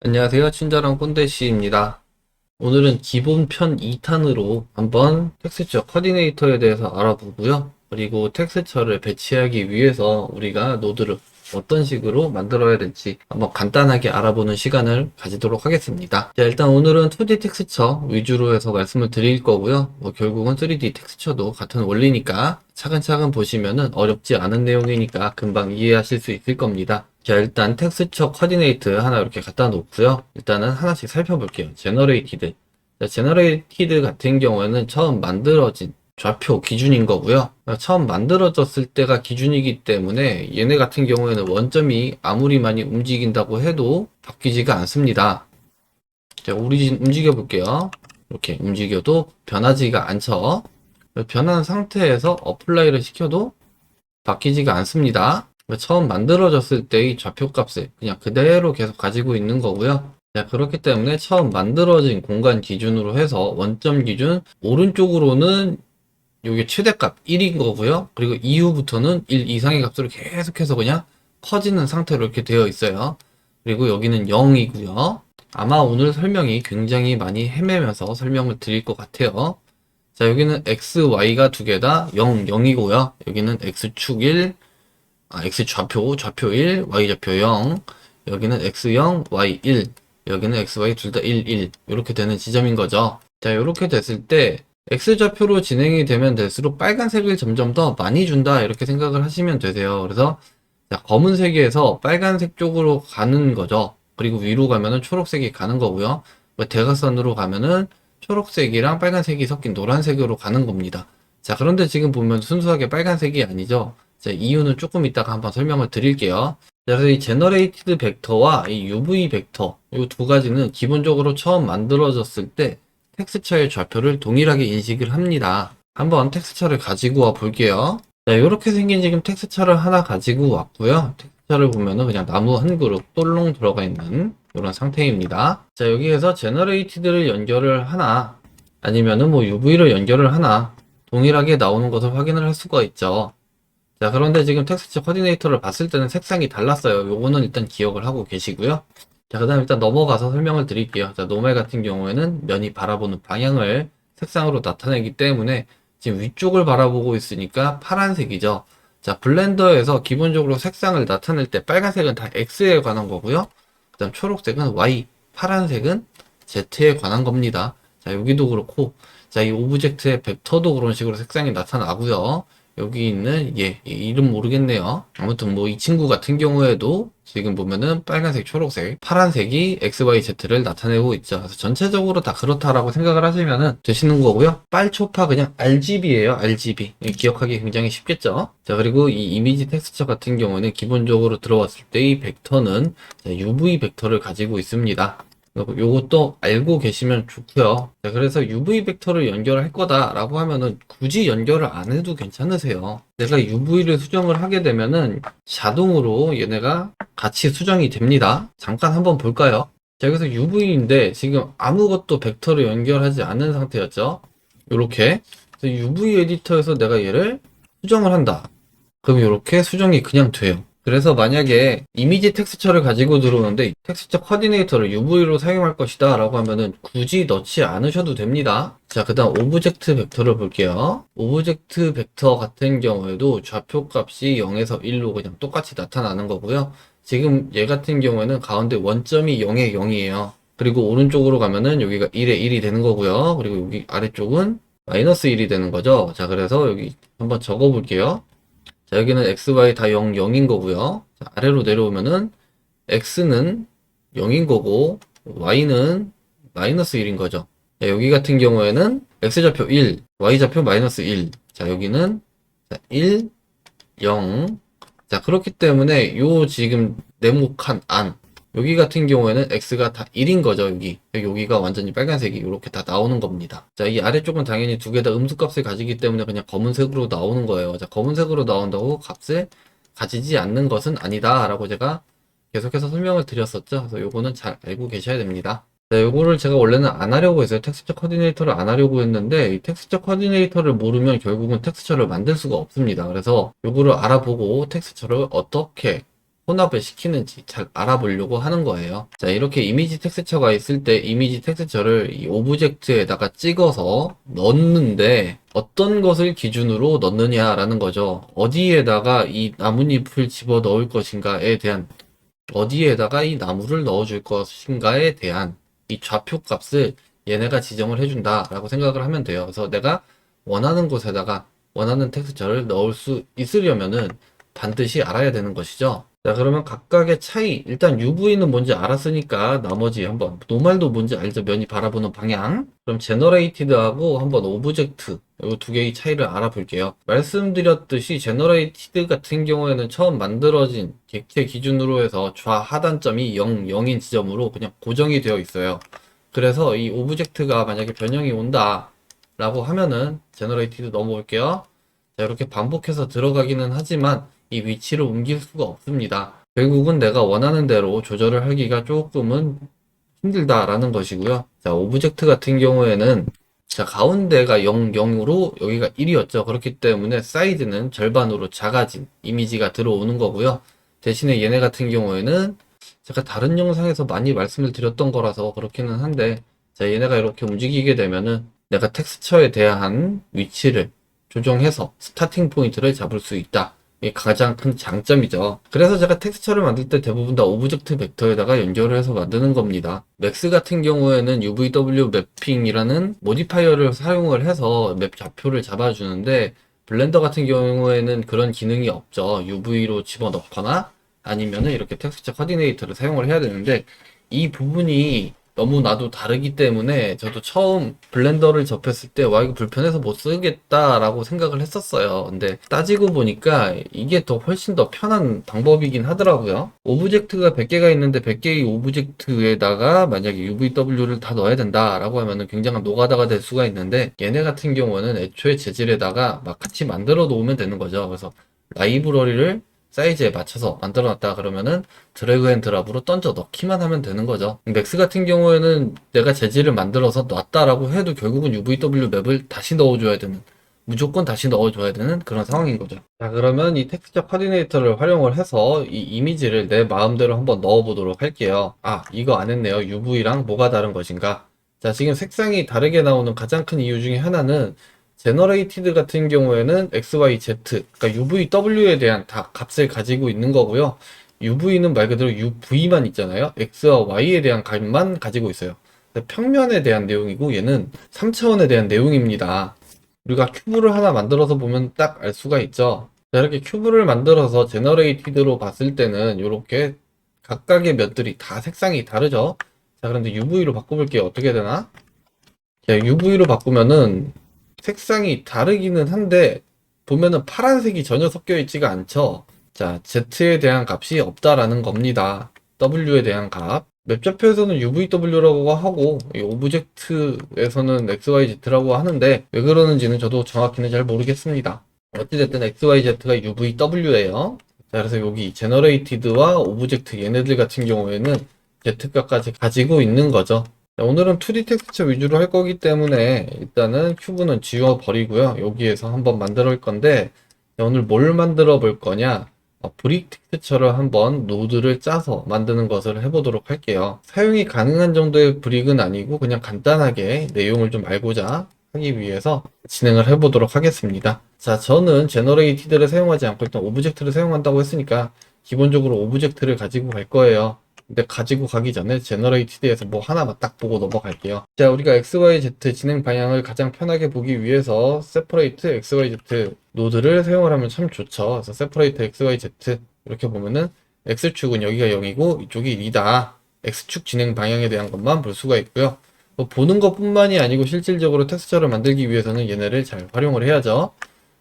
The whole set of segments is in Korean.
안녕하세요. 친절한 꼰대씨입니다. 오늘은 기본 편 2탄으로 한번 텍스처 코디네이터에 대해서 알아보고요. 그리고 텍스처를 배치하기 위해서 우리가 노드를 어떤 식으로 만들어야 될지 한번 간단하게 알아보는 시간을 가지도록 하겠습니다. 자, 일단 오늘은 2D 텍스처 위주로 해서 말씀을 드릴 거고요. 결국은 3D 텍스처도 같은 원리니까 차근차근 보시면은 어렵지 않은 내용이니까 금방 이해하실 수 있을 겁니다. 자, 일단 텍스처 코디네이트 하나 이렇게 갖다 놓고요. 일단은 하나씩 살펴볼게요. 제너레이티드. 자, 제너레이티드 같은 경우에는 처음 만들어진 좌표 기준인 거고요. 처음 만들어졌을 때가 기준이기 때문에 얘네 같은 경우에는 원점이 아무리 많이 움직인다고 해도 바뀌지가 않습니다. 자, 오리진 움직여 볼게요. 이렇게 움직여도 변하지가 않죠. 변한 상태에서 어플라이를 시켜도 바뀌지가 않습니다. 처음 만들어졌을 때의 좌표값을 그냥 그대로 계속 가지고 있는 거고요. 자, 그렇기 때문에 처음 만들어진 공간 기준으로 해서 원점 기준 오른쪽으로는 이게 최대값 1인 거고요. 그리고 이후부터는 1 이상의 값으로 계속해서 그냥 커지는 상태로 이렇게 되어 있어요. 그리고 여기는 0이고요. 아마 오늘 설명이 굉장히 많이 헤매면서 설명을 드릴 것 같아요. 자, 여기는 x, y가 두 개 다 0, 0이고요. 여기는 x축 1, x 좌표 1, y 좌표 0. 여기는 x0, y1. 여기는 x, y 둘 다 1, 1. 이렇게 되는 지점인 거죠. 자, 이렇게 됐을 때 X좌표로 진행이 되면 될수록 빨간색을 점점 더 많이 준다 이렇게 생각을 하시면 되세요. 그래서 자, 검은색에서 빨간색 쪽으로 가는 거죠. 그리고 위로 가면은 초록색이 가는 거고요. 대각선으로 가면은 초록색이랑 빨간색이 섞인 노란색으로 가는 겁니다. 자, 그런데 지금 보면 순수하게 빨간색이 아니죠. 자, 이유는 조금 이따가 한번 설명을 드릴게요. 자, 그래서 이 제너레이티드 벡터와 이 UV 벡터 이 두 가지는 기본적으로 처음 만들어졌을 때 텍스처의 좌표를 동일하게 인식을 합니다. 한번 텍스처를 가지고 와 볼게요. 자, 이렇게 생긴 지금 텍스처를 하나 가지고 왔고요. 텍스처를 보면은 그냥 나무 한 그룹 똘롱 들어가 있는 이런 상태입니다. 자, 여기에서 제너레이티드를 연결을 하나 아니면은 뭐 UV를 연결을 하나 동일하게 나오는 것을 확인을 할 수가 있죠. 자, 그런데 지금 텍스처 코디네이터를 봤을 때는 색상이 달랐어요. 요거는 일단 기억을 하고 계시고요. 자, 그 다음 일단 넘어가서 설명을 드릴게요. 자, 노멀 같은 경우에는 면이 바라보는 방향을 색상으로 나타내기 때문에 지금 위쪽을 바라보고 있으니까 파란색이죠. 자, 블렌더에서 기본적으로 색상을 나타낼 때 빨간색은 다 X에 관한 거고요. 그 다음 초록색은 Y, 파란색은 Z에 관한 겁니다. 자, 여기도 그렇고, 자, 이 오브젝트의 벡터도 그런 식으로 색상이 나타나고요. 여기 있는 이름 모르겠네요. 아무튼 뭐 이 친구 같은 경우에도 지금 보면은 빨간색, 초록색, 파란색이 XYZ를 나타내고 있죠. 그래서 전체적으로 다 그렇다라고 생각을 하시면은 되시는 거고요. 빨초파 그냥 RGB예요. RGB. 기억하기 굉장히 쉽겠죠. 자, 그리고 이 이미지 텍스처 같은 경우는 기본적으로 들어왔을 때 이 벡터는 UV 벡터를 가지고 있습니다. 요것도 알고 계시면 좋고요. 자, 그래서 UV 벡터를 연결할 거다라고 하면은 굳이 연결을 안 해도 괜찮으세요. 내가 UV를 수정을 하게 되면은 자동으로 얘네가 같이 수정이 됩니다. 잠깐 한번 볼까요? 자, 여기서 UV인데 지금 아무것도 벡터를 연결하지 않은 상태였죠. 요렇게. 그래서 UV 에디터에서 내가 얘를 수정을 한다. 그럼 이렇게 수정이 그냥 돼요. 그래서 만약에 이미지 텍스처를 가지고 들어오는데 텍스처 코디네이터를 UV로 사용할 것이다 라고 하면은 굳이 넣지 않으셔도 됩니다. 자, 그 다음 오브젝트 벡터를 볼게요. 오브젝트 벡터 같은 경우에도 좌표 값이 0에서 1로 그냥 똑같이 나타나는 거고요. 지금 얘 같은 경우에는 가운데 원점이 0에 0이에요. 그리고 오른쪽으로 가면은 여기가 1에 1이 되는 거고요. 그리고 여기 아래쪽은 마이너스 1이 되는 거죠. 자, 그래서 여기 한번 적어 볼게요. 자, 여기는 x, y 다 0, 0인 거고요. 자, 아래로 내려오면은 x는 0인 거고 y는 마이너스 1인 거죠. 자, 여기 같은 경우에는 x좌표 1, y좌표 마이너스 1. 자, 여기는 1, 0. 자, 그렇기 때문에 요 지금 네모칸 안 여기 같은 경우에는 x가 다 1인 거죠. 여기가 완전히 빨간색이 이렇게 다 나오는 겁니다. 자, 이 아래쪽은 당연히 두 개 다 음수값을 가지기 때문에 그냥 검은색으로 나오는 거예요. 자, 검은색으로 나온다고 값을 가지지 않는 것은 아니다 라고 제가 계속해서 설명을 드렸었죠. 그래서 요거는 잘 알고 계셔야 됩니다. 자, 요거를 제가 원래는 안 하려고 했어요. 텍스처 코디네이터를 안 하려고 했는데 이 텍스처 코디네이터를 모르면 결국은 텍스처를 만들 수가 없습니다. 그래서 요거를 알아보고 텍스처를 어떻게 혼합을 시키는지 잘 알아보려고 하는 거예요. 자, 이렇게 이미지 텍스처가 있을 때 이미지 텍스처를 이 오브젝트에다가 찍어서 넣는데 어떤 것을 기준으로 넣느냐라는 거죠. 어디에다가 이 나뭇잎을 집어 넣을 것인가에 대한, 어디에다가 이 나무를 넣어줄 것인가에 대한 이 좌표 값을 얘네가 지정을 해준다 라고 생각을 하면 돼요. 그래서 내가 원하는 곳에다가 원하는 텍스처를 넣을 수 있으려면은 반드시 알아야 되는 것이죠. 자, 그러면 각각의 차이, 일단 UV는 뭔지 알았으니까 나머지 한번, 노말도 뭔지 알죠? 면이 바라보는 방향. 그럼 제너레이티드하고 한번 오브젝트, 이 두 개의 차이를 알아볼게요. 말씀드렸듯이 제너레이티드 같은 경우에는 처음 만들어진 객체 기준으로 해서 좌하단점이 0, 0인 지점으로 그냥 고정이 되어 있어요. 그래서 이 오브젝트가 만약에 변형이 온다 라고 하면은 제너레이티드 넘어올게요. 자, 이렇게 반복해서 들어가기는 하지만 이 위치를 옮길 수가 없습니다. 결국은 내가 원하는 대로 조절을 하기가 조금은 힘들다라는 것이고요. 자, 오브젝트 같은 경우에는 자, 가운데가 0, 0으로 여기가 1이었죠. 그렇기 때문에 사이즈는 절반으로 작아진 이미지가 들어오는 거고요. 대신에 얘네 같은 경우에는 제가 다른 영상에서 많이 말씀을 드렸던 거라서 그렇기는 한데, 자, 얘네가 이렇게 움직이게 되면은 내가 텍스처에 대한 위치를 조정해서 스타팅 포인트를 잡을 수 있다. 이게 가장 큰 장점이죠. 그래서 제가 텍스처를 만들 때 대부분 다 오브젝트 벡터에다가 연결을 해서 만드는 겁니다. 맥스 같은 경우에는 UVW 매핑이라는 모디파이어를 사용을 해서 맵 좌표를 잡아주는데, 블렌더 같은 경우에는 그런 기능이 없죠. UV로 집어넣거나 아니면은 이렇게 텍스처 코디네이터를 사용을 해야 되는데, 이 부분이 너무나도 다르기 때문에 저도 처음 블렌더를 접했을 때 와 이거 불편해서 못 쓰겠다라고 생각을 했었어요. 근데 따지고 보니까 이게 더 훨씬 더 편한 방법이긴 하더라고요. 오브젝트가 100개가 있는데 100개의 오브젝트에다가 만약에 UVW를 다 넣어야 된다라고 하면은 굉장한 노가다가 될 수가 있는데, 얘네 같은 경우는 애초에 재질에다가 막 같이 만들어 놓으면 되는 거죠. 그래서 라이브러리를 사이즈에 맞춰서 만들어 놨다 그러면은 드래그 앤 드랍으로 던져 넣기만 하면 되는 거죠. 맥스 같은 경우에는 내가 재질을 만들어서 놨다라고 해도 결국은 UVW 맵을 다시 넣어줘야 되는, 무조건 다시 넣어줘야 되는 그런 상황인 거죠. 자, 그러면 이 텍스처 코디네이터를 활용을 해서 이 이미지를 내 마음대로 한번 넣어보도록 할게요. 아, 이거 안 했네요. UV랑 뭐가 다른 것인가? 자, 지금 색상이 다르게 나오는 가장 큰 이유 중에 하나는 제너레이티드 같은 경우에는 XYZ, 그러니까 UVW에 대한 다 값을 가지고 있는 거고요. UV는 말 그대로 UV만 있잖아요. X와 Y에 대한 값만 가지고 있어요. 평면에 대한 내용이고 얘는 3차원에 대한 내용입니다. 우리가 큐브를 하나 만들어서 보면 딱 알 수가 있죠. 자, 이렇게 큐브를 만들어서 제너레이티드로 봤을 때는 이렇게 각각의 면들이 다 색상이 다르죠. 자, 그런데 UV로 바꿔볼게요. 어떻게 되나? 자, UV로 바꾸면은 색상이 다르기는 한데 보면은 파란색이 전혀 섞여 있지가 않죠. 자, Z에 대한 값이 없다라는 겁니다. W에 대한 값. 맵 좌표에서는 UVW라고 하고 이 오브젝트에서는 XYZ라고 하는데 왜 그러는지는 저도 정확히는 잘 모르겠습니다. 어찌됐든 XYZ가 UVW예요. 자, 그래서 여기 제너레이티드와 오브젝트 얘네들 같은 경우에는 Z값까지 가지고 있는 거죠. 자, 오늘은 2D 텍스처 위주로 할 거기 때문에 일단은 큐브는 지워 버리고요. 여기에서 한번 만들어 볼 건데, 자, 오늘 뭘 만들어 볼 거냐? 브릭 텍스처를 한번 노드를 짜서 만드는 것을 해보도록 할게요. 사용이 가능한 정도의 브릭은 아니고 그냥 간단하게 내용을 좀 알고자 하기 위해서 진행을 해보도록 하겠습니다. 자, 저는 제너레이티드를 사용하지 않고 일단 오브젝트를 사용한다고 했으니까 기본적으로 오브젝트를 가지고 갈 거예요. 근데 가지고 가기 전에 제너레이티드에서 뭐 하나만 딱 보고 넘어갈게요. 자, 우리가 XYZ 진행 방향을 가장 편하게 보기 위해서 세퍼레이트 XYZ 노드를 사용을 하면 참 좋죠. 그래서 세퍼레이트 XYZ 이렇게 보면은 X축은 여기가 0이고 이쪽이 2다. X축 진행 방향에 대한 것만 볼 수가 있고요. 뭐 보는 것뿐만이 아니고 실질적으로 텍스처를 만들기 위해서는 얘네를 잘 활용을 해야죠.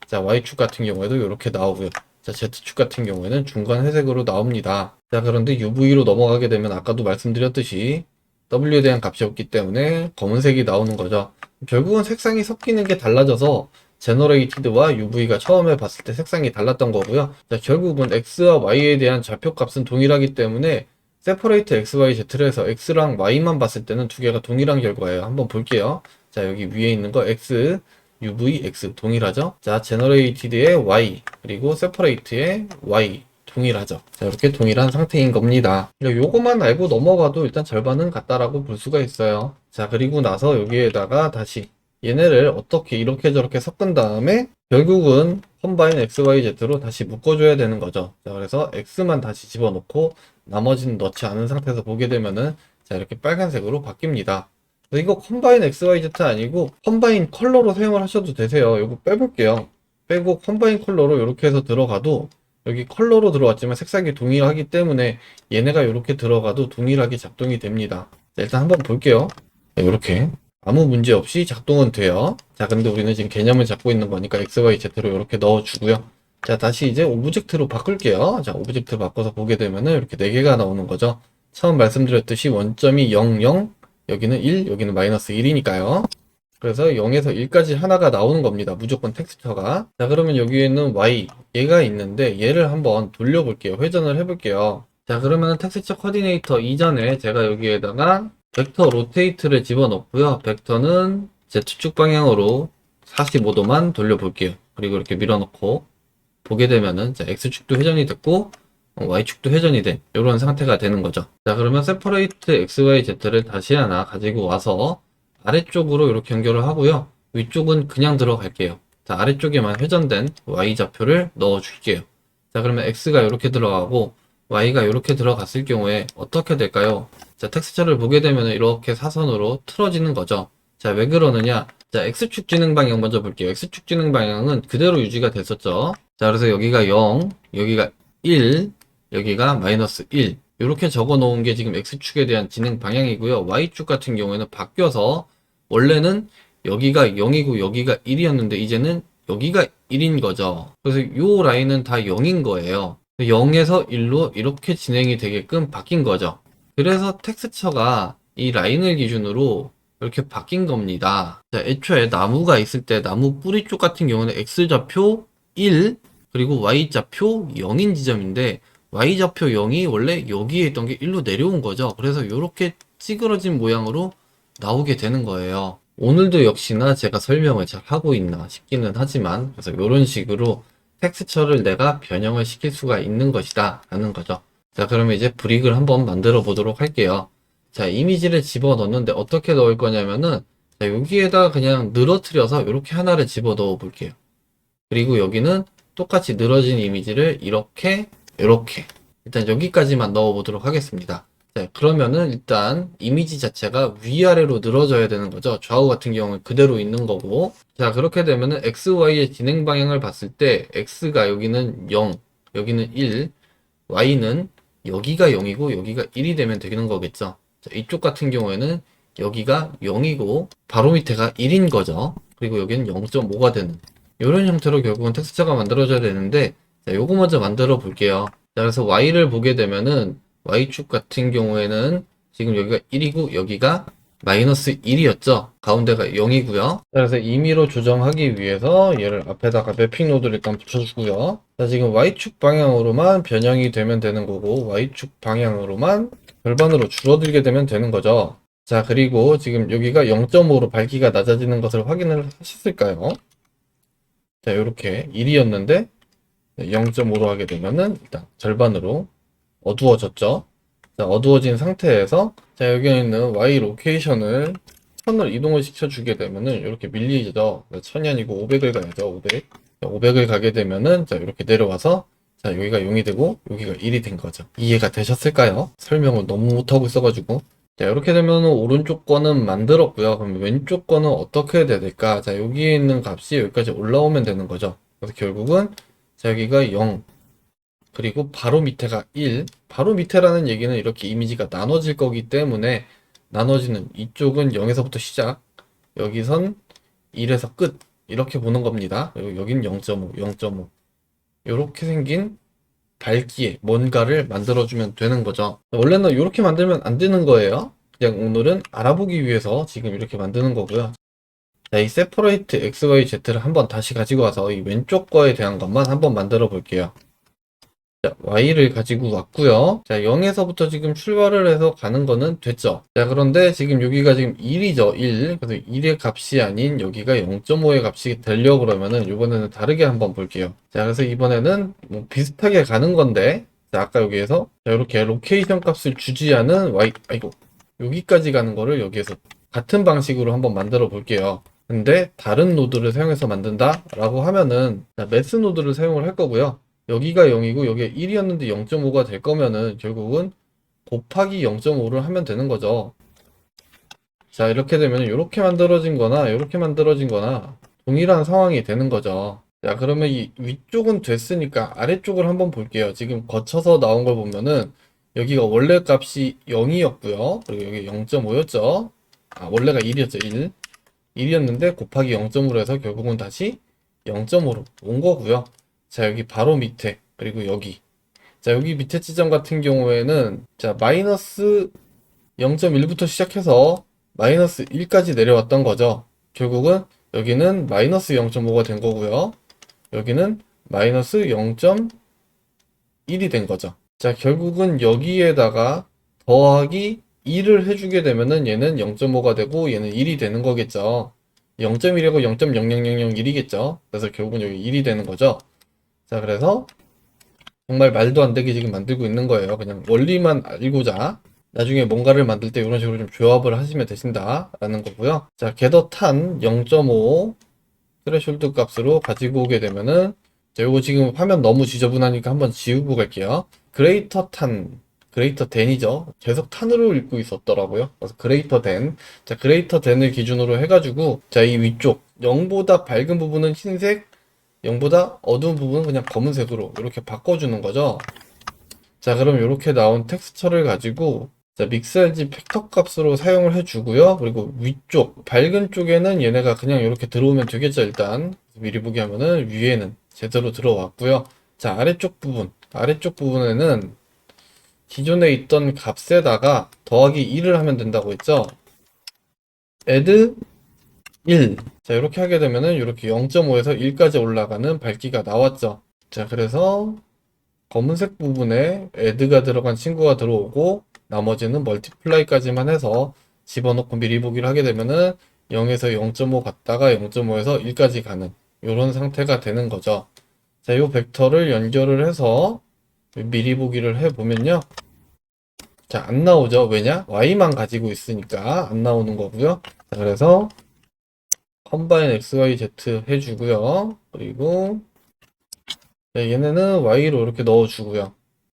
자, Y축 같은 경우에도 이렇게 나오고요. 자, Z축 같은 경우에는 중간 회색으로 나옵니다. 자, 그런데 UV로 넘어가게 되면 아까도 말씀드렸듯이 W에 대한 값이 없기 때문에 검은색이 나오는 거죠. 결국은 색상이 섞이는 게 달라져서 제너레이티드와 UV가 처음에 봤을 때 색상이 달랐던 거고요. 자, 결국은 X와 Y에 대한 좌표값은 동일하기 때문에 세퍼레이트 XYZ를 해서 X랑 Y만 봤을 때는 두 개가 동일한 결과예요. 한번 볼게요. 자, 여기 위에 있는 거 X, UV, X 동일하죠? 자, 제너레이티드의 Y 그리고 세퍼레이트의 Y 동일하죠. 자, 이렇게 동일한 상태인 겁니다. 요것만 알고 넘어가도 일단 절반은 같다라고 볼 수가 있어요. 자, 그리고 나서 여기에다가 다시 얘네를 어떻게 이렇게 저렇게 섞은 다음에 결국은 컴바인 XYZ로 다시 묶어줘야 되는 거죠. 자, 그래서 X만 다시 집어넣고 나머지는 넣지 않은 상태에서 보게 되면은 자, 이렇게 빨간색으로 바뀝니다. 이거 컴바인 XYZ 아니고 컴바인 컬러로 사용을 하셔도 되세요. 이거 빼볼게요. 빼고 컴바인 컬러로 이렇게 해서 들어가도 여기 컬러로 들어왔지만 색상이 동일하기 때문에 얘네가 이렇게 들어가도 동일하게 작동이 됩니다. 자, 일단 한번 볼게요. 이렇게 아무 문제 없이 작동은 돼요. 자, 근데 우리는 지금 개념을 잡고 있는 거니까 XYZ로 이렇게 넣어주고요. 자, 다시 이제 오브젝트로 바꿀게요. 자, 오브젝트 바꿔서 보게 되면은 이렇게 4개가 나오는 거죠. 처음 말씀드렸듯이 원점이 0, 0, 여기는 1, 여기는 마이너스 1이니까요. 그래서 0에서 1까지 하나가 나오는 겁니다. 무조건 텍스처가. 자, 그러면 여기에는 Y, 얘가 있는데 얘를 한번 돌려볼게요. 회전을 해볼게요. 자, 그러면 텍스처 코디네이터 이전에 제가 여기에다가 벡터 로테이트를 집어넣고요. 벡터는 Z축 방향으로 45도만 돌려볼게요. 그리고 이렇게 밀어넣고 보게 되면은 자, X축도 회전이 됐고 Y축도 회전이 된 이런 상태가 되는 거죠. 자, 그러면 세퍼레이트 XYZ를 다시 하나 가지고 와서 아래쪽으로 이렇게 연결을 하고요. 위쪽은 그냥 들어갈게요. 자, 아래쪽에만 회전된 Y좌표를 넣어 줄게요. 자, 그러면 X가 이렇게 들어가고 Y가 이렇게 들어갔을 경우에 어떻게 될까요? 자, 텍스처를 보게 되면 이렇게 사선으로 틀어지는 거죠. 자, 왜 그러느냐? 자, X축 진행 방향 먼저 볼게요. X축 진행 방향은 그대로 유지가 됐었죠. 자, 그래서 여기가 0, 여기가 1, 여기가 마이너스 1. 이렇게 적어 놓은 게 지금 X축에 대한 진행 방향이고요. Y축 같은 경우에는 바뀌어서 원래는 여기가 0이고 여기가 1이었는데 이제는 여기가 1인 거죠. 그래서 이 라인은 다 0인 거예요. 0에서 1로 이렇게 진행이 되게끔 바뀐 거죠. 그래서 텍스처가 이 라인을 기준으로 이렇게 바뀐 겁니다. 자, 애초에 나무가 있을 때 나무 뿌리 쪽 같은 경우는 X좌표 1 그리고 Y좌표 0인 지점인데 Y좌표 0이 원래 여기에 있던 게 1로 내려온 거죠. 그래서 이렇게 찌그러진 모양으로 나오게 되는 거예요. 오늘도 역시나 제가 설명을 잘 하고 있나 싶기는 하지만 그래서 이런 식으로 텍스처를 내가 변형을 시킬 수가 있는 것이다 라는 거죠. 자, 그러면 이제 브릭을 한번 만들어 보도록 할게요. 자, 이미지를 집어 넣는데 어떻게 넣을 거냐면은 자, 여기에다가 그냥 늘어뜨려서 이렇게 하나를 집어 넣어 볼게요. 그리고 여기는 똑같이 늘어진 이미지를 이렇게 일단 여기까지만 넣어 보도록 하겠습니다. 자, 그러면은 일단 이미지 자체가 위아래로 늘어져야 되는 거죠. 좌우 같은 경우는 그대로 있는 거고. 자, 그렇게 되면은 XY의 진행 방향을 봤을 때 X가 여기는 0, 여기는 1, Y는 여기가 0이고 여기가 1이 되면 되는 거겠죠. 자, 이쪽 같은 경우에는 여기가 0이고 바로 밑에가 1인 거죠. 그리고 여기는 0.5가 되는 이런 형태로 결국은 텍스처가 만들어져야 되는데 자, 요거 먼저 만들어 볼게요. 자, 그래서 Y를 보게 되면은 Y축 같은 경우에는 지금 여기가 1이고 여기가 마이너스 1이었죠. 가운데가 0이고요. 그래서 임의로 조정하기 위해서 얘를 앞에다가 매핑 노드를 일단 붙여주고요. 자, 지금 Y축 방향으로만 변형이 되면 되는 거고 Y축 방향으로만 절반으로 줄어들게 되면 되는 거죠. 자, 그리고 지금 여기가 0.5로 밝기가 낮아지는 것을 확인을 하셨을까요? 자, 이렇게 1이었는데 0.5로 하게 되면은 일단 절반으로 어두워졌죠. 자, 어두워진 상태에서 자, 여기 있는 Y 로케이션을 1000을 이동을 시켜주게 되면은 이렇게 밀리죠. 1000이 아니고 500을 가야죠. 500. 500을 가게 되면은 자, 이렇게 내려와서 자, 여기가 0이 되고 여기가 1이 된 거죠. 이해가 되셨을까요? 설명을 너무 못하고 있어가지고. 자, 이렇게 되면 오른쪽 거는 만들었고요. 그럼 왼쪽 거는 어떻게 해야 될까? 자, 여기에 있는 값이 여기까지 올라오면 되는 거죠. 그래서 결국은 자, 여기가 0, 그리고 바로 밑에가 1. 바로 밑에라는 얘기는 이렇게 이미지가 나눠질 거기 때문에 나눠지는 이쪽은 0에서부터 시작, 여기선 1에서 끝, 이렇게 보는 겁니다. 그리고 여긴 0.5, 0.5. 이렇게 생긴 밝기에 뭔가를 만들어주면 되는 거죠. 원래는 이렇게 만들면 안 되는 거예요. 그냥 오늘은 알아보기 위해서 지금 이렇게 만드는 거고요. 자, 이 세퍼레이트 XYZ를 한번 다시 가지고 와서 이 왼쪽 거에 대한 것만 한번 만들어 볼게요. 자, Y를 가지고 왔고요. 자, 0에서부터 지금 출발을 해서 가는 거는 됐죠. 자, 그런데 지금 여기가 지금 1이죠. 1. 그래서 1의 값이 아닌 여기가 0.5의 값이 되려고 그러면은 이번에는 다르게 한번 볼게요. 자, 그래서 이번에는 뭐 비슷하게 가는 건데, 자, 아까 여기에서 자, 이렇게 로케이션 값을 주지 않은 Y, 아이고, 여기까지 가는 거를 여기에서 같은 방식으로 한번 만들어 볼게요. 근데 다른 노드를 사용해서 만든다 라고 하면은 자, 매스 노드를 사용을 할 거고요. 여기가 0이고 여기가 1이었는데 0.5가 될 거면은 결국은 곱하기 0.5를 하면 되는 거죠. 자, 이렇게 되면 이렇게 만들어진 거나 이렇게 만들어진 거나 동일한 상황이 되는 거죠. 자, 그러면 이 위쪽은 됐으니까 아래쪽을 한번 볼게요. 지금 거쳐서 나온 걸 보면은 여기가 원래 값이 0이었고요. 그리고 여기 0.5였죠. 아, 원래가 1이었죠. 1. 1이었는데 곱하기 0.5로 해서 결국은 다시 0.5로 온 거고요. 자, 여기 바로 밑에, 그리고 여기. 자, 여기 밑에 지점 같은 경우에는, 자, 마이너스 0.1부터 시작해서 마이너스 1까지 내려왔던 거죠. 결국은 여기는 마이너스 0.5가 된 거고요. 여기는 마이너스 0.1이 된 거죠. 자, 결국은 여기에다가 더하기 2를 해주게 되면은 얘는 0.5가 되고 얘는 1이 되는 거겠죠. 0.1이고 0.00001이겠죠. 그래서 결국은 여기 1이 되는 거죠. 자, 그래서 정말 말도 안 되게 지금 만들고 있는 거예요. 그냥 원리만 알고자 나중에 뭔가를 만들 때 이런 식으로 좀 조합을 하시면 되신다 라는 거고요. 자, 겟더 탄 0.5 스레숄드 값으로 가지고 오게 되면은 자, 요거 지금 화면 너무 지저분하니까 한번 지우고 갈게요. 그레이터 탄, 그레이터 댄이죠. 계속 탄으로 읽고 있었더라고요. 그래서 그레이터 댄. 자, 그레이터 댄을 기준으로 해가지고 자, 이 위쪽 0보다 밝은 부분은 흰색, 0보다 어두운 부분은 그냥 검은색으로 이렇게 바꿔주는 거죠. 자, 그럼 이렇게 나온 텍스처를 가지고 자, 믹스알지 팩터 값으로 사용을 해주고요. 그리고 위쪽, 밝은 쪽에는 얘네가 그냥 이렇게 들어오면 되겠죠, 일단. 미리 보기 하면은 위에는 제대로 들어왔고요. 자, 아래쪽 부분에는 기존에 있던 값에다가 더하기 1을 하면 된다고 했죠. add 1. 자, 이렇게 하게 되면은 이렇게 0.5에서 1까지 올라가는 밝기가 나왔죠. 자, 그래서 검은색 부분에 add가 들어간 친구가 들어오고 나머지는 멀티플라이까지만 해서 집어넣고 미리 보기를 하게 되면은 0에서 0.5 갔다가 0.5에서 1까지 가는 이런 상태가 되는 거죠. 자, 이 벡터를 연결을 해서 미리 보기를 해보면요. 자, 안 나오죠. 왜냐? y만 가지고 있으니까 안 나오는 거고요. 자, 그래서 컴바인 xyz 해주고요. 그리고 네, 얘네는 y로 이렇게 넣어주고요.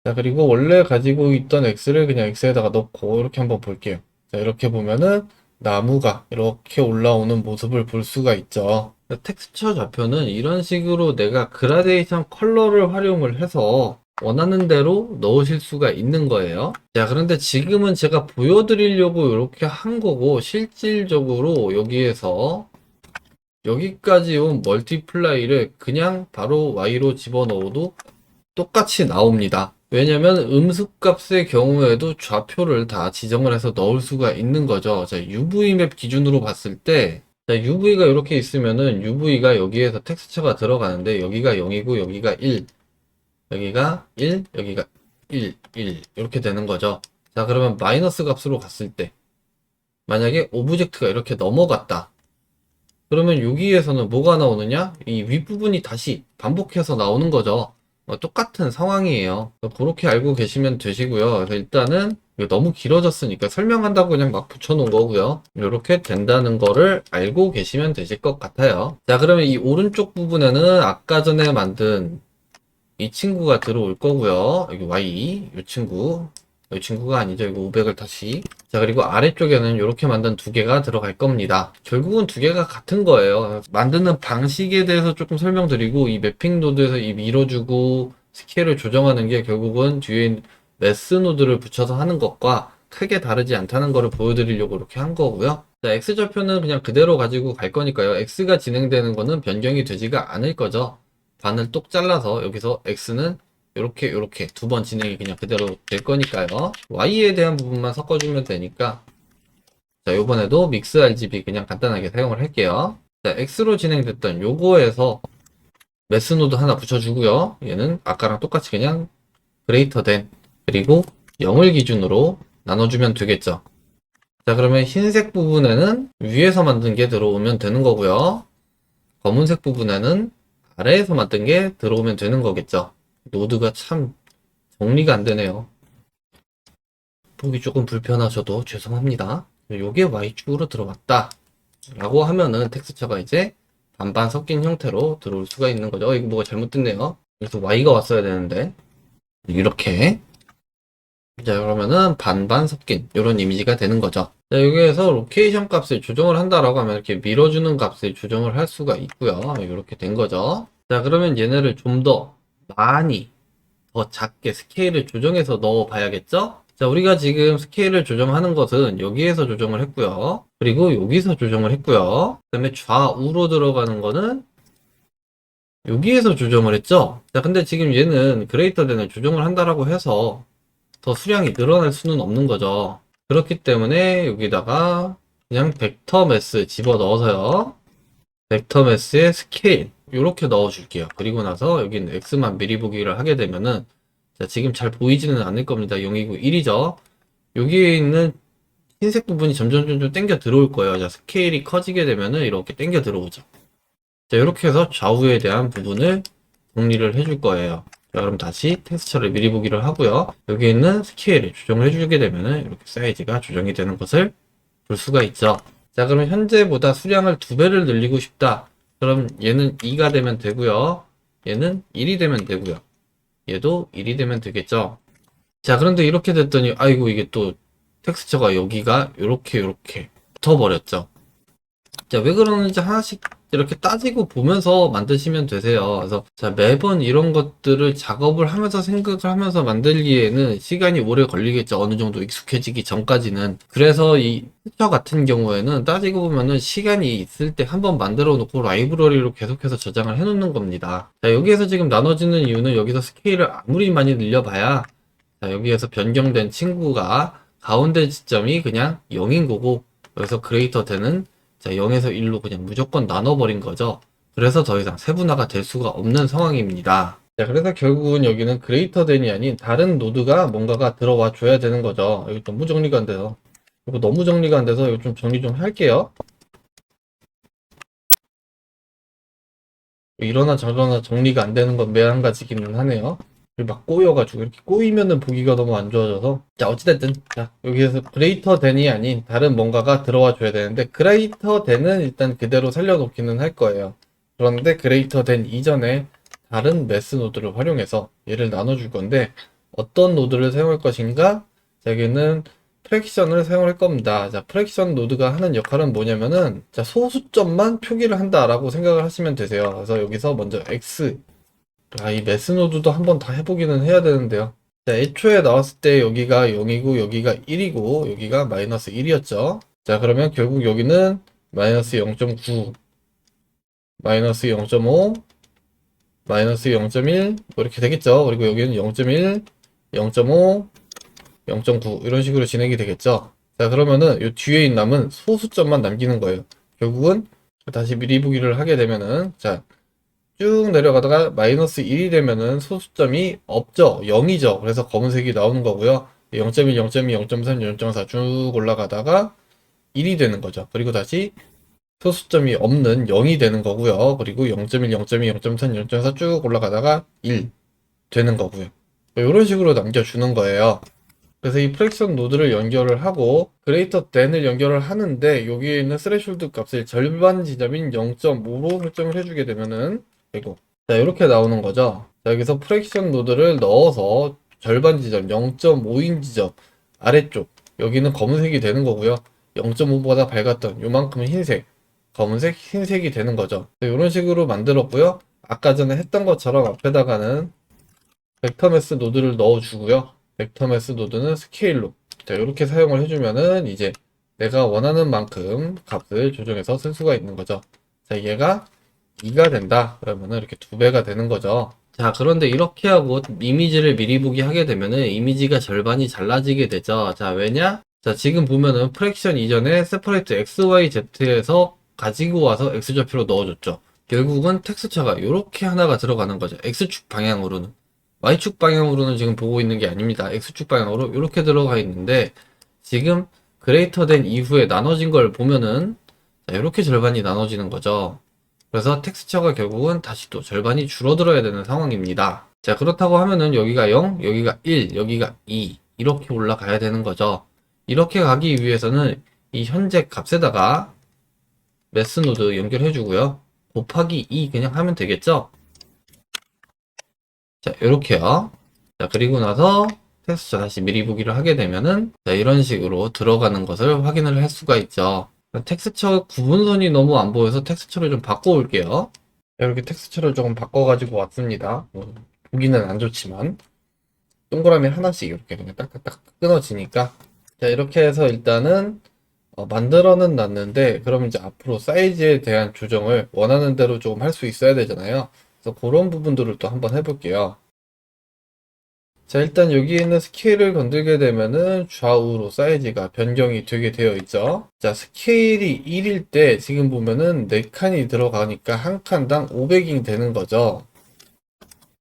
자, 그리고 원래 가지고 있던 x를 그냥 x에다가 넣고 이렇게 한번 볼게요. 자, 이렇게 보면은 나무가 이렇게 올라오는 모습을 볼 수가 있죠. 텍스처 좌표는 이런 식으로 내가 그라데이션 컬러를 활용을 해서 원하는 대로 넣으실 수가 있는 거예요. 자, 그런데 지금은 제가 보여드리려고 이렇게 한 거고 실질적으로 여기에서 여기까지 온 멀티플라이를 그냥 바로 y로 집어넣어도 똑같이 나옵니다. 왜냐면 음수값의 경우에도 좌표를 다 지정을 해서 넣을 수가 있는 거죠. 자, UV 맵 기준으로 봤을 때 자, UV가 이렇게 있으면은 UV가 여기에서 텍스처가 들어가는데 여기가 0이고 여기가 1, 여기가 1, 여기가 1, 1 이렇게 되는 거죠. 자, 그러면 마이너스 값으로 갔을 때 만약에 오브젝트가 이렇게 넘어갔다. 그러면 여기에서는 뭐가 나오느냐? 이 윗부분이 다시 반복해서 나오는 거죠. 똑같은 상황이에요. 그렇게 알고 계시면 되시고요. 그래서 일단은 이거 너무 길어졌으니까 설명한다고 그냥 막 붙여놓은 거고요. 이렇게 된다는 거를 알고 계시면 되실 것 같아요. 자, 그러면 이 오른쪽 부분에는 아까 전에 만든 이 친구가 들어올 거고요. 여기 Y, 이 친구. 이 친구가 아니죠. 이거 500을 다시. 자, 그리고 아래쪽에는 이렇게 만든 두 개가 들어갈 겁니다. 결국은 두 개가 같은 거예요. 만드는 방식에 대해서 조금 설명드리고, 이 매핑 노드에서 이 밀어주고, 스케일을 조정하는 게 결국은 뒤에 매스 노드를 붙여서 하는 것과 크게 다르지 않다는 거를 보여드리려고 이렇게 한 거고요. 자, X좌표는 그냥 그대로 가지고 갈 거니까요. X가 진행되는 거는 변경이 되지가 않을 거죠. 반을 똑 잘라서 여기서 X는 요렇게 두 번 진행이 그냥 그대로 될 거니까요. Y에 대한 부분만 섞어주면 되니까 자, 요번에도 믹스 RGB 그냥 간단하게 사용을 할게요. 자, X로 진행됐던 요거에서 매스 노드 하나 붙여주고요. 얘는 아까랑 똑같이 그냥 greater than, 그리고 0을 기준으로 나눠주면 되겠죠. 자, 그러면 흰색 부분에는 위에서 만든 게 들어오면 되는 거고요. 검은색 부분에는 아래에서 만든 게 들어오면 되는 거겠죠. 노드가 참 정리가 안 되네요. 보기 조금 불편하셔도 죄송합니다. 요게 Y축으로 들어왔다 라고 하면은 텍스처가 이제 반반 섞인 형태로 들어올 수가 있는 거죠. 이거 뭐가 잘못됐네요. 그래서 Y가 왔어야 되는데 이렇게. 자, 그러면은 반반 섞인 이런 이미지가 되는 거죠. 자, 여기에서 로케이션 값을 조정을 한다라고 하면 이렇게 밀어주는 값을 조정을 할 수가 있고요. 이렇게 된 거죠. 자, 그러면 얘네를 좀 더 많이 더 작게 스케일을 조정해서 넣어 봐야겠죠? 자, 우리가 지금 스케일을 조정하는 것은 여기에서 조정을 했고요. 그리고 여기서 조정을 했고요. 그 다음에 좌우로 들어가는 거는 여기에서 조정을 했죠? 자, 근데 지금 얘는 그레이터 덴을 조정을 한다라고 해서 더 수량이 늘어날 수는 없는 거죠. 그렇기 때문에 여기다가 그냥 벡터 매스 집어 넣어서요. 벡터 매스의 스케일 이렇게 넣어 줄게요. 그리고 나서 여기는 X만 미리 보기를 하게 되면은, 자, 지금 잘 보이지는 않을 겁니다. 0이고 1이죠. 여기에 있는 흰색 부분이 점점 당겨 들어올 거예요. 자, 스케일이 커지게 되면은 이렇게 당겨 들어오죠. 자, 이렇게 해서 좌우에 대한 부분을 정리를 해줄 거예요. 자, 그럼 다시 텍스처를 미리 보기를 하고요. 여기 있는 스케일을 조정을 해주게 되면은 이렇게 사이즈가 조정이 되는 것을 볼 수가 있죠. 자, 그럼 현재보다 수량을 2배를 늘리고 싶다. 그럼 얘는 2가 되면 되고요. 얘는 1이 되면 되고요. 얘도 1이 되면 되겠죠. 자, 그런데 이렇게 됐더니 아이고, 이게 또 텍스처가 여기가 요렇게 붙어버렸죠. 자, 왜 그러는지 하나씩 이렇게 따지고 보면서 만드시면 되세요. 그래서 자, 매번 이런 것들을 작업을 하면서 생각을 하면서 만들기에는 시간이 오래 걸리겠죠. 어느 정도 익숙해지기 전까지는. 그래서 이 텍스처 같은 경우에는 따지고 보면은 시간이 있을 때 한번 만들어 놓고 라이브러리로 계속해서 저장을 해 놓는 겁니다. 자, 여기에서 지금 나눠지는 이유는 여기서 스케일을 아무리 많이 늘려봐야, 자, 여기에서 변경된 친구가 가운데 지점이 그냥 0인 거고, 여기서 그레이터 되는, 자, 0에서 1로 그냥 무조건 나눠버린 거죠. 그래서 더 이상 세분화가 될 수가 없는 상황입니다. 자, 그래서 결국은 여기는 그레이터 된이 아닌 다른 노드가 뭔가가 들어와 줘야 되는 거죠. 여기 너무 정리가 안 돼서. 이거 너무 정리가 안 돼서 이거 좀 정리 좀 할게요. 이러나 저러나 정리가 안 되는 건 매한 가지기는 하네요. 막 꼬여가지고 이렇게 꼬이면은 보기가 너무 안 좋아져서. 자, 어찌됐든, 자, 여기에서 그레이터 댄이 아닌 다른 뭔가가 들어와 줘야 되는데, 그레이터 댄은 일단 그대로 살려놓기는 할 거예요. 그런데 그레이터 댄 이전에 다른 매스 노드를 활용해서 얘를 나눠줄 건데, 어떤 노드를 사용할 것인가? 자, 여기는 프랙션을 사용할 겁니다. 자, 프랙션 노드가 하는 역할은 뭐냐면은, 자, 소수점만 표기를 한다라고 생각을 하시면 되세요. 그래서 여기서 먼저 X, 이 매스노드도 한번 다 해보기는 해야 되는데요. 자, 애초에 나왔을 때 여기가 0이고 여기가 1이고 여기가 마이너스 1이었죠. 자, 그러면 결국 여기는 마이너스 0.9, 마이너스 0.5, 마이너스 0.1 뭐 이렇게 되겠죠. 그리고 여기는 0.1, 0.5, 0.9 이런 식으로 진행이 되겠죠. 자, 그러면은 이 뒤에 있는 남은 소수점만 남기는 거예요. 결국은 다시 미리 보기를 하게 되면은, 자, 쭉 내려가다가 마이너스 1이 되면은 소수점이 없죠. 0이죠. 그래서 검은색이 나오는 거고요. 0.1, 0.2, 0.3, 0.4 쭉 올라가다가 1이 되는 거죠. 그리고 다시 소수점이 없는 0이 되는 거고요. 그리고 0.1, 0.2, 0.3, 0.4 쭉 올라가다가 1 되는 거고요. 이런 식으로 남겨주는 거예요. 그래서 이 프랙션 노드를 연결을 하고 그레이터 댄을 연결을 하는데, 여기에 있는 스레숄드 값을 절반 지점인 0.5로 설정을 해주게 되면은 되고, 자, 이렇게 나오는 거죠. 자, 여기서 프랙션 노드를 넣어서 절반 지점 0.5인 지점 아래쪽, 여기는 검은색이 되는 거고요. 0.5보다 밝았던 요만큼은 흰색, 검은색, 흰색이 되는 거죠. 이런 식으로 만들었고요. 아까 전에 했던 것처럼 앞에다가는 벡터 매스 노드를 넣어주고요. 벡터 매스 노드는 스케일로, 자, 이렇게 사용을 해주면은 이제 내가 원하는 만큼 값을 조정해서 쓸 수가 있는 거죠. 자, 얘가 2가 된다 그러면은 이렇게 2배가 되는 거죠. 자, 그런데 이렇게 하고 이미지를 미리 보기 하게 되면은 이미지가 절반이 잘라지게 되죠. 자, 왜냐? 자, 지금 보면은 프랙션 이전에 세퍼레이트 XYZ에서 가지고 와서 X좌표로 넣어줬죠. 결국은 텍스처가 이렇게 하나가 들어가는 거죠. X축 방향으로는. Y축 방향으로는 지금 보고 있는 게 아닙니다. X축 방향으로 이렇게 들어가 있는데 지금 그레이터 된 이후에 나눠진 걸 보면은 이렇게 절반이 나눠지는 거죠. 그래서 텍스처가 결국은 다시 또 절반이 줄어들어야 되는 상황입니다. 자, 그렇다고 하면은 여기가 0, 여기가 1, 여기가 2 이렇게 올라가야 되는 거죠. 이렇게 가기 위해서는 이 현재 값에다가 매스 노드 연결해 주고요. 곱하기 2 그냥 하면 되겠죠? 자, 이렇게요. 자, 그리고 나서 텍스처 다시 미리 보기를 하게 되면은 자, 이런 식으로 들어가는 것을 확인을 할 수가 있죠. 텍스처 구분선이 너무 안 보여서 텍스처를 좀 바꿔올게요. 이렇게 텍스처를 조금 바꿔가지고 왔습니다. 보기는 안 좋지만 동그라미 하나씩 이렇게 그냥 딱딱딱 끊어지니까 자, 이렇게 해서 일단은 만들어는 놨는데 그럼 이제 앞으로 사이즈에 대한 조정을 원하는 대로 조금 할 수 있어야 되잖아요. 그래서 그런 부분들을 또 한번 해볼게요. 자, 일단 여기 있는 스케일을 건들게 되면은 좌우로 사이즈가 변경이 되게 되어 있죠. 자, 스케일이 1일 때 지금 보면은 4칸이 들어가니까 한 칸당 500이 되는 거죠.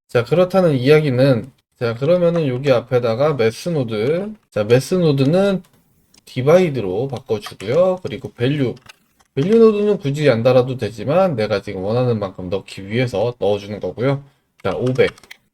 자, 그렇다는 이야기는 자, 그러면은 여기 앞에다가 매스 노드. 자, 매스 노드는 디바이드로 바꿔주고요. 그리고 밸류 노드는 굳이 안 달아도 되지만 내가 지금 원하는 만큼 넣기 위해서 넣어주는 거고요. 자, 500.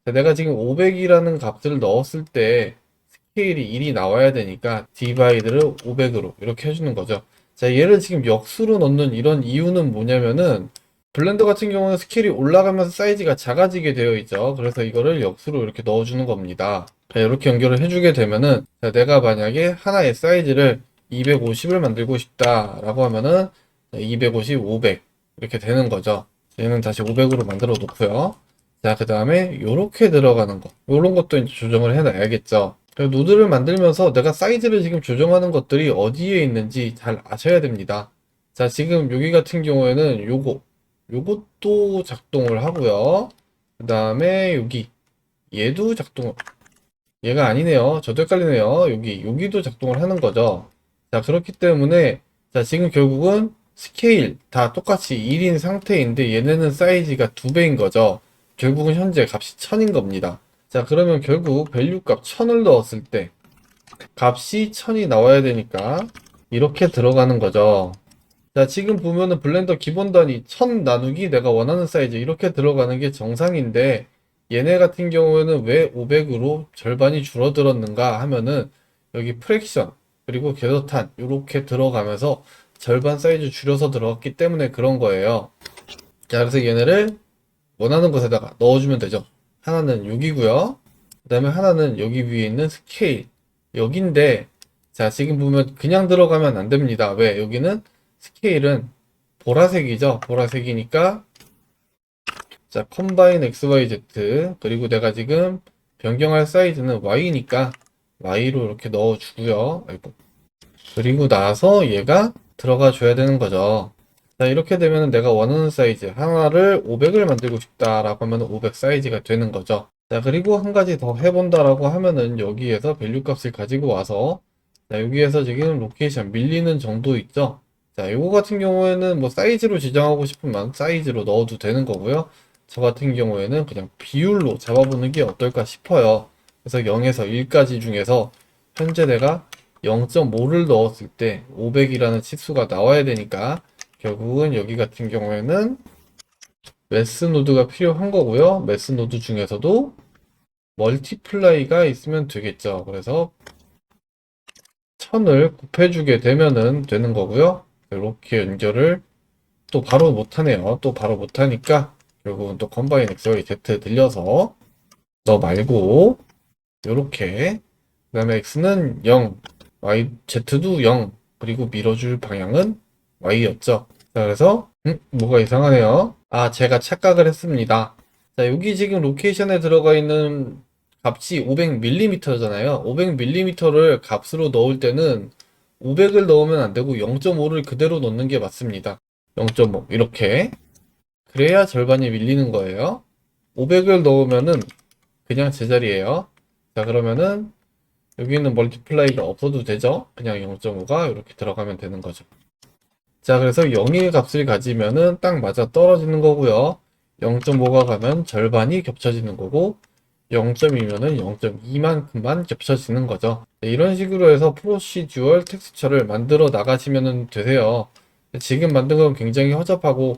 자, 내가 지금 500이라는 값을 넣었을 때 스케일이 1이 나와야 되니까 디바이드를 500으로 이렇게 해주는 거죠. 자, 얘를 지금 역수로 넣는 이런 이유는 뭐냐면은 블렌더 같은 경우는 스케일이 올라가면서 사이즈가 작아지게 되어 있죠. 그래서 이거를 역수로 이렇게 넣어주는 겁니다. 자, 이렇게 연결을 해주게 되면은 자, 내가 만약에 하나의 사이즈를 250을 만들고 싶다라고 하면은 250, 500 이렇게 되는 거죠. 얘는 다시 500으로 만들어 놓고요. 자, 그 다음에 이렇게 들어가는 거, 이런 것도 이제 조정을 해놔야겠죠. 노드를 만들면서 내가 사이즈를 지금 조정하는 것들이 어디에 있는지 잘 아셔야 됩니다. 자, 지금 여기 같은 경우에는 요것도 작동을 하고요. 그 다음에 얘도 얘가 아니네요. 저도 헷갈리네요. 여기도 작동을 하는 거죠. 자, 그렇기 때문에, 자, 지금 결국은 스케일 다 똑같이 1인 상태인데 얘네는 사이즈가 2배인 거죠. 결국은 현재 값이 1000인 겁니다. 자, 그러면 결국 밸류 값 1000을 넣었을 때 값이 1000이 나와야 되니까 이렇게 들어가는 거죠. 자, 지금 보면은 블렌더 기본 단위 1000 나누기 내가 원하는 사이즈 이렇게 들어가는 게 정상인데 얘네 같은 경우에는 왜 500으로 절반이 줄어들었는가 하면은 여기 프랙션 그리고 궤도탄 이렇게 들어가면서 절반 사이즈 줄여서 들어갔기 때문에 그런 거예요. 자, 그래서 얘네를 원하는 곳에다가 넣어주면 되죠. 하나는 여기고요. 그 다음에 하나는 여기 위에 있는 스케일 여긴데 자, 지금 보면 그냥 들어가면 안 됩니다. 왜? 여기는 스케일은 보라색이죠. 보라색이니까 자, 컴바인 XYZ 그리고 내가 지금 변경할 사이즈는 Y니까 Y로 이렇게 넣어주고요. 아이고. 그리고 나서 얘가 들어가 줘야 되는 거죠. 자, 이렇게 되면 내가 원하는 사이즈 하나를 500을 만들고 싶다라고 하면 500 사이즈가 되는 거죠. 자, 그리고 한 가지 더 해본다라고 하면은 여기에서 밸류 값을 가지고 와서 자, 여기에서 지금 로케이션 밀리는 정도 있죠. 자, 요거 같은 경우에는 뭐 사이즈로 지정하고 싶으면 사이즈로 넣어도 되는 거고요. 저 같은 경우에는 그냥 비율로 잡아보는 게 어떨까 싶어요. 그래서 0에서 1까지 중에서 현재 내가 0.5를 넣었을 때 500이라는 치수가 나와야 되니까 결국은 여기 같은 경우에는 매스 노드가 필요한 거고요. 매스 노드 중에서도 멀티플라이가 있으면 되겠죠. 그래서 1000을 곱해주게 되면은 되는 거고요. 이렇게 연결을 또 바로 못하네요. 또 바로 못하니까 결국은 또 컴바인 XYZ 들려서 너 말고 이렇게 그 다음에 X는 0 Z도 0 그리고 밀어줄 방향은 Y였죠. 자, 그래서 뭐가 이상하네요. 아, 제가 착각을 했습니다. 자, 여기 지금 로케이션에 들어가 있는 값이 500mm잖아요. 500mm를 값으로 넣을 때는 500을 넣으면 안 되고 0.5를 그대로 넣는 게 맞습니다. 0.5 이렇게 그래야 절반이 밀리는 거예요. 500을 넣으면은 그냥 제자리예요. 자, 그러면은 여기는 멀티플라이가 없어도 되죠. 그냥 0.5가 이렇게 들어가면 되는 거죠. 자, 그래서 0의 값을 가지면은 딱 맞아 떨어지는 거고요. 0.5가 가면 절반이 겹쳐지는 거고 0.2면은 0.2만큼만 겹쳐지는 거죠. 네, 이런 식으로 해서 프로시듀얼 텍스처를 만들어 나가시면 되세요. 지금 만든 건 굉장히 허접하고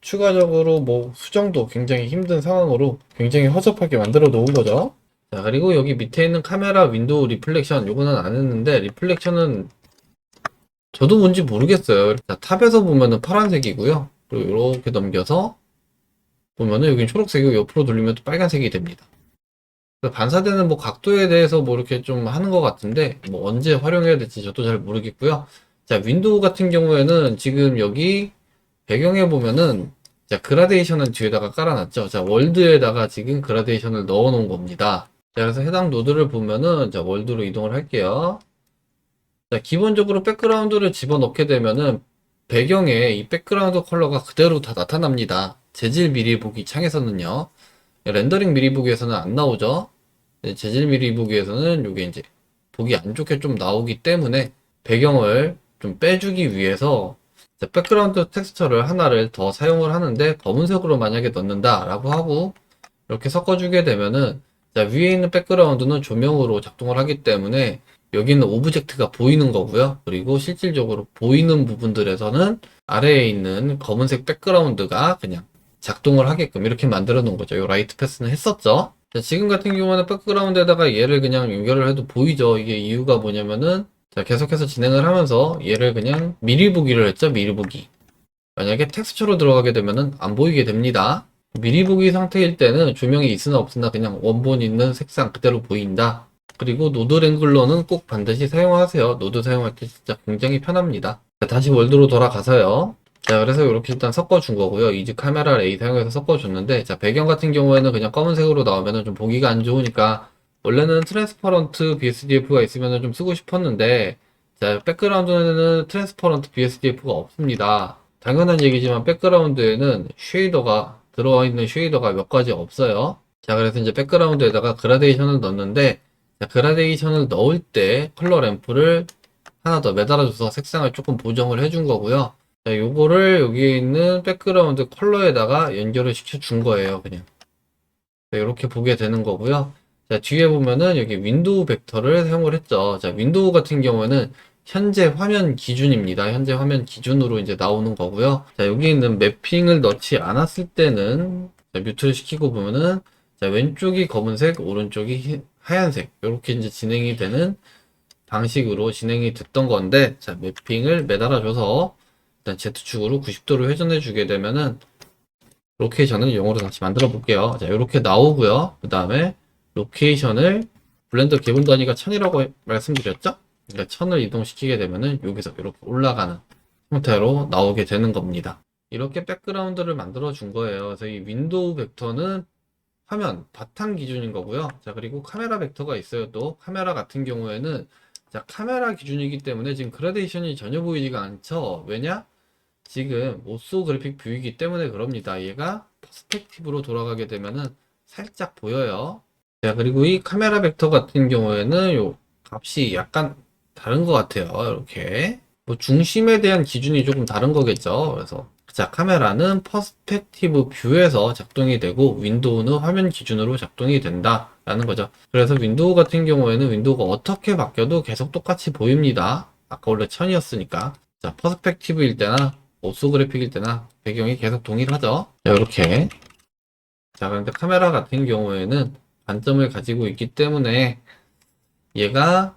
추가적으로 뭐 수정도 굉장히 힘든 상황으로 굉장히 허접하게 만들어 놓은 거죠. 자, 그리고 여기 밑에 있는 카메라 윈도우 리플렉션 요거는 안 했는데 리플렉션은 저도 뭔지 모르겠어요. 자, 탑에서 보면은 파란색이고요. 그리고 이렇게 넘겨서 보면은 여기 초록색이고 옆으로 돌리면 또 빨간색이 됩니다. 그래서 반사되는 뭐 각도에 대해서 뭐 이렇게 좀 하는 것 같은데 뭐 언제 활용해야 될지 저도 잘 모르겠고요. 자, 윈도우 같은 경우에는 지금 여기 배경에 보면은 자, 그라데이션은 뒤에다가 깔아놨죠. 자, 월드에다가 지금 그라데이션을 넣어 놓은 겁니다. 자, 그래서 해당 노드를 보면은 자, 월드로 이동을 할게요. 자, 기본적으로 백그라운드를 집어넣게 되면은 배경에 이 백그라운드 컬러가 그대로 다 나타납니다. 재질 미리 보기 창에서는요. 렌더링 미리 보기에서는 안 나오죠. 재질 미리 보기에서는 이게 이제 보기 안 좋게 좀 나오기 때문에 배경을 좀 빼주기 위해서 백그라운드 텍스처를 하나를 더 사용을 하는데 검은색으로 만약에 넣는다 라고 하고 이렇게 섞어주게 되면은 자, 위에 있는 백그라운드는 조명으로 작동을 하기 때문에 여기는 오브젝트가 보이는 거고요. 그리고 실질적으로 보이는 부분들에서는 아래에 있는 검은색 백그라운드가 그냥 작동을 하게끔 이렇게 만들어 놓은 거죠. 이 라이트 패스는 했었죠. 자, 지금 같은 경우는 백그라운드에다가 얘를 그냥 연결을 해도 보이죠. 이게 이유가 뭐냐면은 자, 계속해서 진행을 하면서 얘를 그냥 미리 보기를 했죠. 미리 보기. 만약에 텍스처로 들어가게 되면은 안 보이게 됩니다. 미리 보기 상태일 때는 조명이 있으나 없으나 그냥 원본 있는 색상 그대로 보인다. 그리고 노드 랭글러는 꼭 반드시 사용하세요. 노드 사용할 때 진짜 굉장히 편합니다. 자, 다시 월드로 돌아가서요. 자, 그래서 이렇게 일단 섞어준 거고요. 이즈 카메라 레이 사용해서 섞어줬는데, 자, 배경 같은 경우에는 그냥 검은색으로 나오면은 좀 보기가 안 좋으니까, 원래는 트랜스퍼런트 BSDF가 있으면은 좀 쓰고 싶었는데, 자, 백그라운드에는 트랜스퍼런트 BSDF가 없습니다. 당연한 얘기지만 백그라운드에는 쉐이더가 들어와 있는 쉐이더가 몇 가지 없어요. 자, 그래서 이제 백그라운드에다가 그라데이션을 넣었는데, 자, 그라데이션을 넣을 때 컬러 램프를 하나 더 매달아줘서 색상을 조금 보정을 해준 거고요. 자, 요거를 여기에 있는 백그라운드 컬러에다가 연결을 시켜준 거예요, 그냥. 자, 이렇게 보게 되는 거고요. 자, 뒤에 보면은 여기 윈도우 벡터를 사용을 했죠. 자, 윈도우 같은 경우에는 현재 화면 기준입니다. 현재 화면 기준으로 이제 나오는 거고요. 자, 여기 있는 매핑을 넣지 않았을 때는 자, 뮤트를 시키고 보면은 자, 왼쪽이 검은색, 오른쪽이 하얀색 이렇게 이제 진행이 되는 방식으로 진행이 됐던 건데 자, 매핑을 매달아줘서 일단 Z축으로 90도로 회전해 주게 되면은 로케이션을 영어로 다시 만들어 볼게요. 자, 이렇게 나오고요. 그 다음에 로케이션을 블렌더 기본 단위가 1000이라고 말씀드렸죠? 그러니까 1000을 이동시키게 되면은 여기서 이렇게 올라가는 형태로 나오게 되는 겁니다. 이렇게 백그라운드를 만들어 준 거예요. 그래서 이 윈도우 벡터는 화면 바탕 기준인 거고요. 자, 그리고 카메라 벡터가 있어요. 또 카메라 같은 경우에는 자, 카메라 기준이기 때문에 지금 그라데이션이 전혀 보이지가 않죠. 왜냐? 지금 오소 그래픽 뷰이기 때문에 그럽니다. 얘가 퍼스펙티브로 돌아가게 되면은 살짝 보여요. 자, 그리고 이 카메라 벡터 같은 경우에는 요 값이 약간 다른 것 같아요. 이렇게. 뭐 중심에 대한 기준이 조금 다른 거겠죠. 그래서 자, 카메라는 퍼스펙티브 뷰에서 작동이 되고 윈도우는 화면 기준으로 작동이 된다 라는 거죠. 그래서 윈도우 같은 경우에는 윈도우가 어떻게 바뀌어도 계속 똑같이 보입니다. 아까 원래 1000이었으니까. 자, 퍼스펙티브일 때나 오소 그래픽일 때나 배경이 계속 동일하죠. 자, 이렇게. 자, 그런데 카메라 같은 경우에는 단점을 가지고 있기 때문에 얘가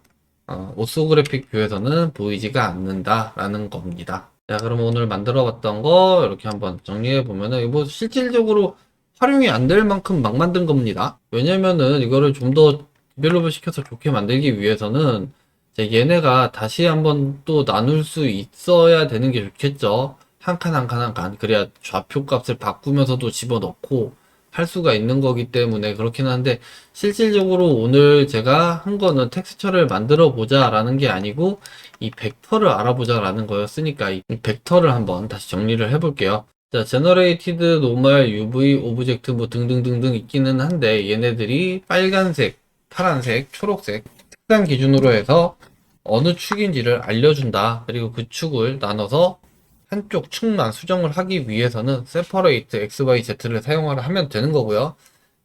오소 그래픽 뷰에서는 보이지가 않는다라는 겁니다. 자, 그럼 오늘 만들어 봤던 거 이렇게 한번 정리해 보면은 뭐 실질적으로 활용이 안 될 만큼 막 만든 겁니다. 왜냐면은 이거를 좀 더 디벨롭을 시켜서 좋게 만들기 위해서는 이제 얘네가 다시 한번 또 나눌 수 있어야 되는 게 좋겠죠. 한 칸 한 칸 한 칸. 그래야 좌표 값을 바꾸면서도 집어넣고 할 수가 있는 거기 때문에 그렇긴 한데 실질적으로 오늘 제가 한 거는 텍스처를 만들어 보자 라는 게 아니고 이 벡터를 알아보자 라는 거였으니까 이 벡터를 한번 다시 정리를 해 볼게요. 자, 제너레이티드, 노멀, UV, 오브젝트 뭐 등등등등 있기는 한데 얘네들이 빨간색, 파란색, 초록색 색상 기준으로 해서 어느 축인지를 알려준다. 그리고 그 축을 나눠서 한쪽 축만 수정을 하기 위해서는 세퍼레이트 XYZ를 사용을 하면 되는 거고요.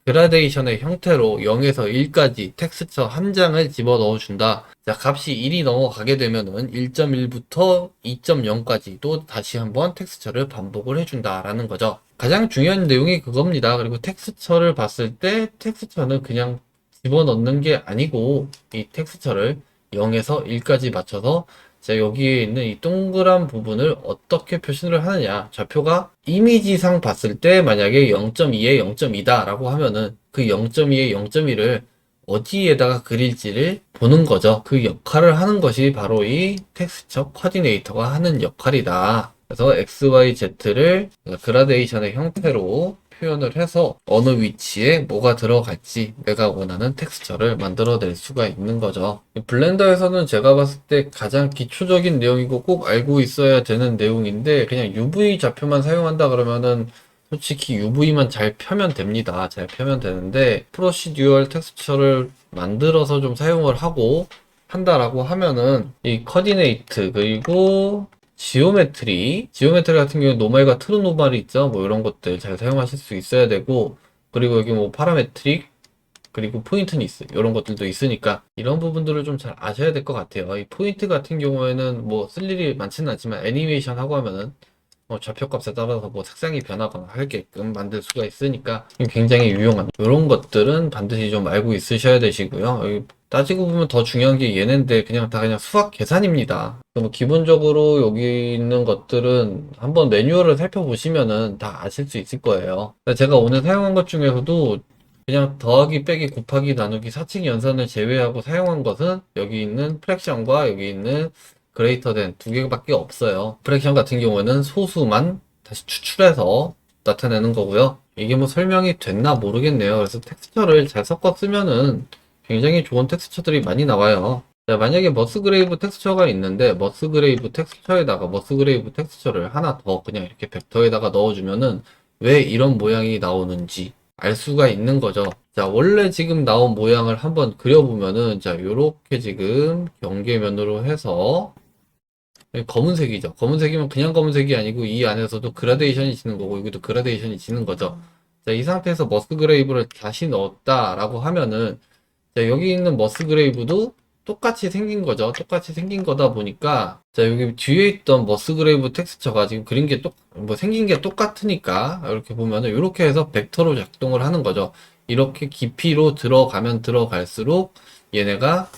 그라데이션의 형태로 0에서 1까지 텍스처 한 장을 집어 넣어준다. 자, 값이 1이 넘어가게 되면은 1.1부터 2.0까지 또 다시 한번 텍스처를 반복을 해준다라는 거죠. 가장 중요한 내용이 그겁니다. 그리고 텍스처를 봤을 때 텍스처는 그냥 집어넣는 게 아니고 이 텍스처를 0에서 1까지 맞춰서 자, 여기에 있는 이 동그란 부분을 어떻게 표시를 하느냐. 좌표가 이미지상 봤을 때 만약에 0.2에 0.2다 라고 하면은 그 0.2에 0.2를 어디에다가 그릴지를 보는 거죠. 그 역할을 하는 것이 바로 이 텍스처 코디네이터가 하는 역할이다. 그래서 XYZ를 그라데이션의 형태로 표현을 해서 어느 위치에 뭐가 들어갈지 내가 원하는 텍스처를 만들어낼 수가 있는 거죠. 블렌더에서는 제가 봤을 때 가장 기초적인 내용이고 꼭 알고 있어야 되는 내용인데 그냥 UV 좌표만 사용한다 그러면은 솔직히 UV만 잘 펴면 됩니다. 잘 펴면 되는데 프로시듀얼 텍스처를 만들어서 좀 사용을 하고 한다라고 하면은 이 코디네이트 그리고 지오메트리 같은 경우는 노말과 트루노말이 있죠. 뭐 이런 것들 잘 사용하실 수 있어야 되고 그리고 여기 뭐 파라메트릭 그리고 포인트 니스 이런 것들도 있으니까 이런 부분들을 좀 잘 아셔야 될 것 같아요. 이 포인트 같은 경우에는 뭐 쓸 일이 많지는 않지만 애니메이션 하고 하면은 좌표값에 따라서 뭐 색상이 변하거나 하게끔 만들 수가 있으니까 굉장히 유용한 이런 것들은 반드시 좀 알고 있으셔야 되시고요. 여기 따지고 보면 더 중요한 게 얘네인데 그냥 다 그냥 수학 계산입니다. 뭐 기본적으로 여기 있는 것들은 한번 매뉴얼을 살펴보시면은 다 아실 수 있을 거예요. 제가 오늘 사용한 것 중에서도 그냥 더하기, 빼기, 곱하기, 나누기, 사칙 연산을 제외하고 사용한 것은 여기 있는 프랙션과 여기 있는 그레이터 된 두 개밖에 없어요. 프랙션 같은 경우에는 소수만 다시 추출해서 나타내는 거고요. 이게 뭐 설명이 됐나 모르겠네요. 그래서 텍스처를 잘 섞어 쓰면은 굉장히 좋은 텍스처들이 많이 나와요. 자, 만약에 머스그레이브 텍스처가 있는데 머스그레이브 텍스처에다가 머스그레이브 텍스처를 하나 더 그냥 이렇게 벡터에다가 넣어주면은 왜 이런 모양이 나오는지 알 수가 있는 거죠. 자, 원래 지금 나온 모양을 한번 그려보면은 자, 요렇게 지금 경계면으로 해서 검은색이죠. 검은색이면 그냥 검은색이 아니고 이 안에서도 그라데이션이 지는 거고 여기도 그라데이션이 지는 거죠. 자, 이 상태에서 머스그레이브를 다시 넣었다라고 하면은 자, 여기 있는 머스그레이브도 똑같이 생긴 거죠. 똑같이 생긴 거다 보니까 자, 여기 뒤에 있던 머스그레이브 텍스처가 지금 그린 게 생긴 게 똑같으니까 이렇게 보면은 이렇게 해서 벡터로 작동을 하는 거죠. 이렇게 깊이로 들어가면 들어갈수록 얘네가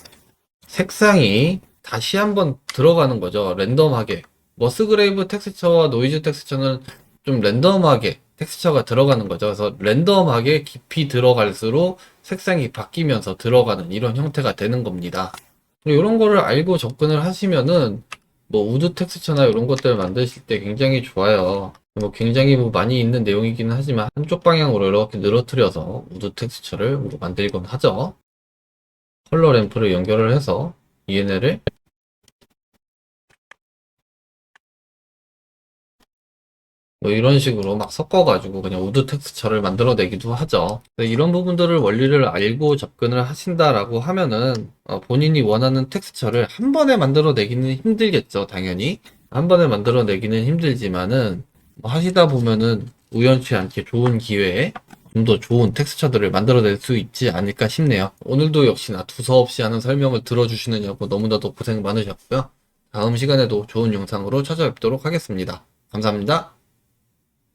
색상이 다시 한번 들어가는 거죠. 랜덤하게. 머스그레이브 텍스처와 노이즈 텍스처는 좀 랜덤하게 텍스처가 들어가는 거죠. 그래서 랜덤하게 깊이 들어갈수록 색상이 바뀌면서 들어가는 이런 형태가 되는 겁니다. 이런 거를 알고 접근을 하시면은 뭐 우드 텍스처나 이런 것들을 만드실 때 굉장히 좋아요. 뭐 굉장히 뭐 많이 있는 내용이기는 하지만 한쪽 방향으로 이렇게 늘어뜨려서 우드 텍스처를 뭐 만들곤 하죠. 컬러 램프를 연결을 해서 얘네를 뭐 이런 식으로 막 섞어가지고 그냥 우드 텍스처를 만들어내기도 하죠. 이런 부분들을 원리를 알고 접근을 하신다라고 하면은 본인이 원하는 텍스처를 한 번에 만들어내기는 힘들겠죠, 당연히. 한 번에 만들어내기는 힘들지만은 뭐 하시다 보면은 우연치 않게 좋은 기회에 좀 더 좋은 텍스처들을 만들어낼 수 있지 않을까 싶네요. 오늘도 역시나 두서없이 하는 설명을 들어주시느냐고 너무나도 고생 많으셨고요. 다음 시간에도 좋은 영상으로 찾아뵙도록 하겠습니다. 감사합니다.